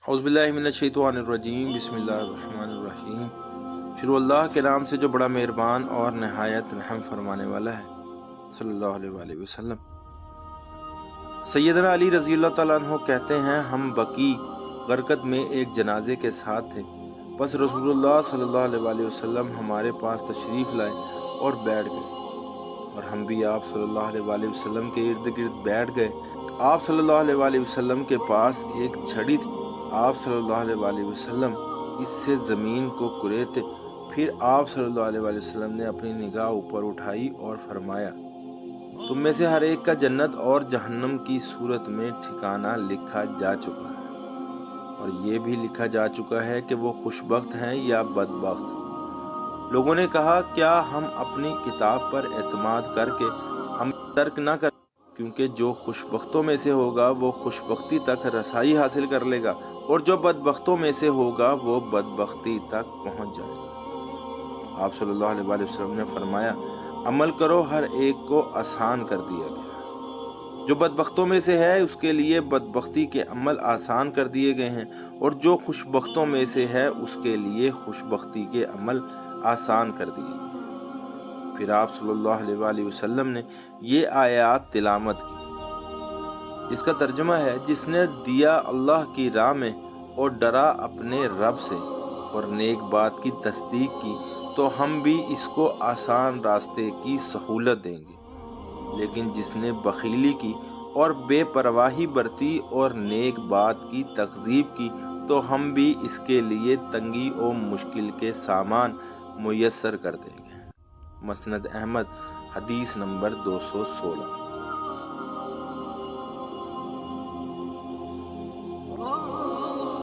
اعوذ باللہ من الشیطان الرجیم، بسم اللہ الرحمن الرحیم۔ شروع اللہ کے نام سے جو بڑا مہربان اور نہایت رحم فرمانے والا ہے۔ صلی اللہ علیہ وآلہ وسلم۔ سیدنا علی رضی اللہ تعالیٰ عنہ کہتے ہیں، ہم بقیع غرقد میں ایک جنازے کے ساتھ تھے، بس رسول اللہ صلی اللہ علیہ وآلہ وسلم ہمارے پاس تشریف لائے اور بیٹھ گئے، اور ہم بھی آپ صلی اللہ علیہ وآلہ وسلم کے ارد گرد بیٹھ گئے۔ آپ صلی اللہ علیہ وآلہ وسلم کے پاس ایک چھڑی تھی، آپ صلی اللہ علیہ وآلہ وسلم اس سے زمین کو کریتے، پھر آپ صلی اللہ علیہ وآلہ وسلم نے اپنی نگاہ اوپر اٹھائی اور فرمایا، تم میں سے ہر ایک کا جنت اور جہنم کی صورت میں ٹھکانہ لکھا جا چکا ہے، اور یہ بھی لکھا جا چکا ہے کہ وہ خوشبخت ہیں یا بدبخت۔ لوگوں نے کہا، کیا ہم اپنی کتاب پر اعتماد کر کے عمل ترک نہ کریں؟ کیونکہ جو خوشبختوں میں سے ہوگا وہ خوشبختی تک رسائی حاصل کر لے گا، اور جو بدبختوں میں سے ہوگا وہ بدبختی تک پہنچ جائے گا۔ آپ صلی اللہ علیہ وآلہ وسلم نے فرمایا، عمل کرو، ہر ایک کو آسان کر دیا گیا۔ جو بدبختوں میں سے ہے اس کے لیے بدبختی کے عمل آسان کر دیے گئے ہیں، اور جو خوشبختوں میں سے ہے اس کے لیے خوشبختی کے عمل آسان کر دیے گئے ہیں۔ پھر آپ صلی اللہ علیہ وآلہ وسلم نے یہ آیات تلاوت کی، جس کا ترجمہ ہے، جس نے دیا اللہ کی راہ میں اور ڈرا اپنے رب سے اور نیک بات کی تصدیق کی، تو ہم بھی اس کو آسان راستے کی سہولت دیں گے۔ لیکن جس نے بخیلی کی اور بے پرواہی برتی اور نیک بات کی تکذیب کی، تو ہم بھی اس کے لیے تنگی اور مشکل کے سامان میسر کر دیں گے۔ مسند احمد، حدیث نمبر 216۔